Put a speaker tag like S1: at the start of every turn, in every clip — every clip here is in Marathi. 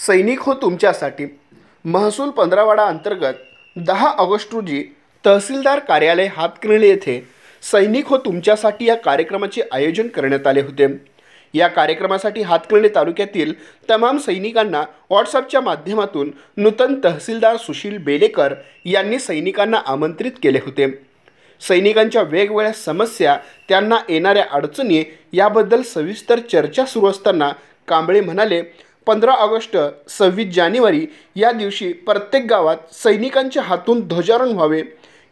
S1: सैनिक हो तुमच्यासाठी महसूल पंधरवडा अंतर्गत 10 ऑगस्ट रोजी तहसीलदार कार्यालय हातकणंगले येथे सैनिक हो तुमच्यासाठी या कार्यक्रमाचे आयोजन करण्यात आले होते। या कार्यक्रमासाठी हातकणंगले तालुक्यातील तमाम सैनिकांना व्हॉट्सअपच्या माध्यमातून नूतन तहसीलदार सुशील बेलेकर यांनी सैनिकांना आमंत्रित केले होते। सैनिकांच्या वेगवेगळ्या समस्या, त्यांना येणाऱ्या अडचणी याबद्दल सविस्तर चर्चा सुरू असताना कांबळे म्हणाले, 15 ऑगस्ट 26 जानेवारी या दिवशी प्रत्येक गावात सैनिकांच्या हातून ध्वजारोहण व्हावे।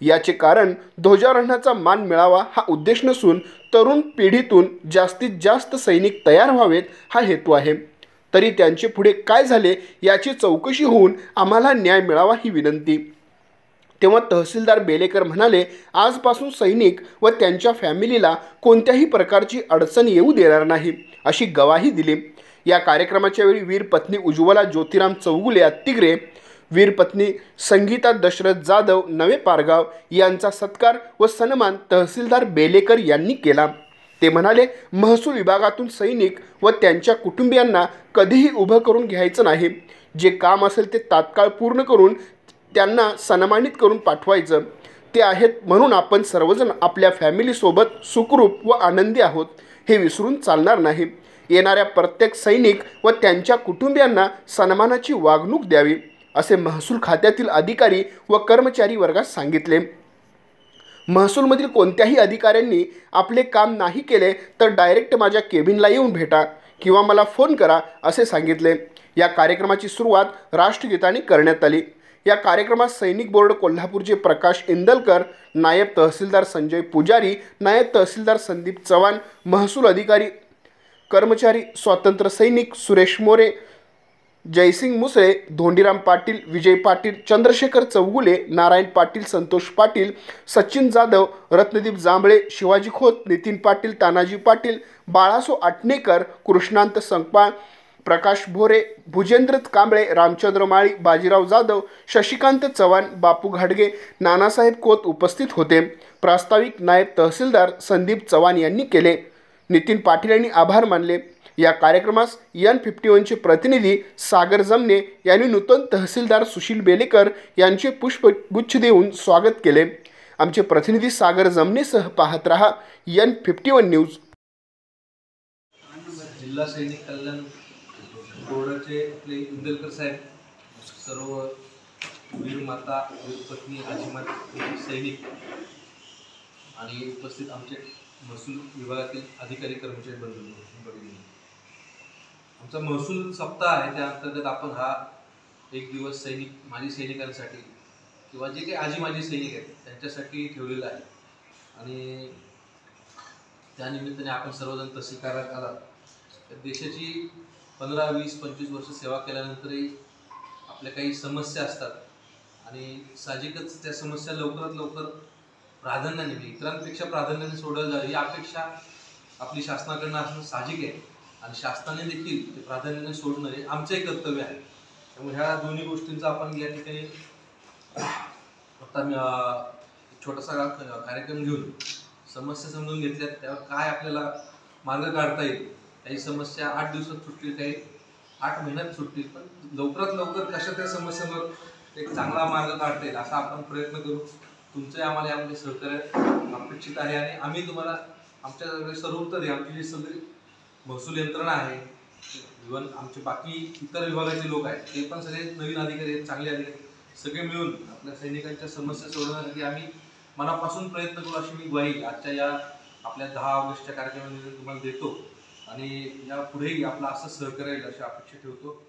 S1: याचे कारण ध्वजारोहणाचा मान मिळावा हा उद्देश नसून तरुण पिढीतून जास्तीत जास्त सैनिक तयार व्हावेत हा हेतू आहे। तरी त्यांचे पुढे काय झाले याची चौकशी होऊन आम्हाला न्याय मिळावा ही विनंती। तेव्हा तहसीलदार बेलेकर म्हणाले, आजपासून सैनिक व त्यांच्या फॅमिलीला कोणत्याही प्रकारची अडचण येऊ देणार नाही अशी ग्वाही दिली। या कार्यक्रमाच्या वेळी वीर पत्नी उज्ज्वला ज्योतिराम चौगुले अत्तिग्रे, वीर पत्नी संगीता दशरथ जाधव नवे पारगाव यांचा सत्कार व सन्मान तहसीलदार बेलेकर यांनी केला। ते म्हणाले, महसूल विभागातून सैनिक व त्यांच्या कुटुंबियांना कधीही उभं करून घ्यायचं नाही। जे काम असेल ते तात्काळ पूर्ण करून त्यांना सन्मानित करून पाठवायचं। ते आहेत म्हणून आपण सर्वजण आपल्या फॅमिलीसोबत सुखरूप व आनंदी आहोत हे विसरून चालणार नाही। येणाऱ्या प्रत्येक सैनिक व त्यांच्या कुटुंबियांना सन्मानाची वागणूक द्यावी असे महसूल खात्यातील अधिकारी व कर्मचारी वर्गास सांगितले। महसूलमधील कोणत्याही अधिकाऱ्यांनी आपले काम नाही केले तर डायरेक्ट माझ्या केबिनला येऊन भेटा किंवा मला फोन करा असे सांगितले। या कार्यक्रमाची सुरुवात राष्ट्रगीताने करण्यात आली। या कार्यक्रमात सैनिक बोर्ड कोल्हापूरचे प्रकाश इंदलकर, नायब तहसीलदार संजय पुजारी, नायब तहसीलदार संदीप चव्हाण, महसूल अधिकारी कर्मचारी, स्वातंत्र्य सैनिक सुरेश मोरे, जयसिंग मुसळे, धोंडीराम पाटील, विजय पाटील, चंद्रशेखर चौगुले, नारायण पाटील, संतोष पाटील, सचिन जाधव, रत्नदीप जांभळे, शिवाजी खोत, नितीन पाटील, तानाजी पाटील, बाळासो आटणेकर, कृष्णांत संकपाळ, प्रकाश भोरे, भुजेंद्र कांबळे, रामचंद्र माळी, बाजीराव जाधव, शशिकांत चव्हाण, बापू घाडगे, नानासाहेब खोत उपस्थित होते। प्रास्ताविक नायब तहसीलदार संदीप चव्हाण यांनी केले। नितीन पाटील यांनी आभार मानले। या कार्यक्रमास N51चे प्रतिनिधी सागर जमने यांनी नूतन तहसीलदार सुशील बेलेकर यांचे पुष्पगुच्छ देऊन स्वागत केले। आमचे प्रतिनिधी सागर जमनेसह पाहत रहा N51 न्यूज।
S2: जिल्हा सैनिक कल्याण बोर्डाचे आपले इंदलकर साहेब, सर्व वीर माता, वीर पत्नी, आजीमात सैनिक आणि उपस्थित आमचे महसूल विभागातील अधिकारी कर्मचारी बंधू, आमचा महसूल सप्ताह आहे त्या अंतर्गत आपण हा एक दिवस सैनिक माजी सैनिकांसाठी किंवा जे काही आजी माजी सैनिक आहेत त्यांच्यासाठी ठेवलेला आहे। आणि त्यानिमित्ताने आपण सर्वजण तहसील कार्यालयात आलात। देशाची 15, 20, 25 वर्ष सेवा केल्यानंतरही आपल्या काही समस्या असतात आणि साहजिकच त्या समस्या लवकरात लवकर प्राधान्याने, इतरांपेक्षा प्राधान्याने सोडवल्या जावी ही अपेक्षा आपली शासनाकडून असणं साहजिक आहे आणि शासनाने देखील ते प्राधान्याने सोडणं हे आमचंही कर्तव्य आहे। त्यामुळे ह्या दोन्ही गोष्टींचा आपण या ठिकाणी आता छोटासा कार्यक्रम घेऊन समस्या समजून घेतल्यात, त्यावर काय आपल्याला मार्ग काढता येईल। काही समस्या 8 दिवसात सुटतील, काही 8 महिन्यात सुटतील, पण लवकरात लवकर कशा त्या समस्यांवर एक चांगला मार्ग काढता येईल असा आपण प्रयत्न करू। तुमचे आम्हाला यामध्ये सहकार्य अपेक्षित आहे आणि आम्ही तुम्हाला आमच्या सर्वोत्तर आमची जी सगळी महसूल यंत्रणा आहे, इव्हन आमचे बाकी इतर विभागाचे लोक आहेत ते पण सगळे नवीन अधिकारी आहेत, चांगले अधिकारी सगळे मिळून आपल्या सैनिकांच्या समस्या सोडवण्यासाठी आम्ही मनापासून प्रयत्न करू अशी मी ग्वाही आजच्या या आपल्या 10 ऑगस्टच्या कार्यक्रमामध्ये तुम्हाला देतो आणि या पुढेही आपलं असं सहकार्य अशी अपेक्षा ठेवतो।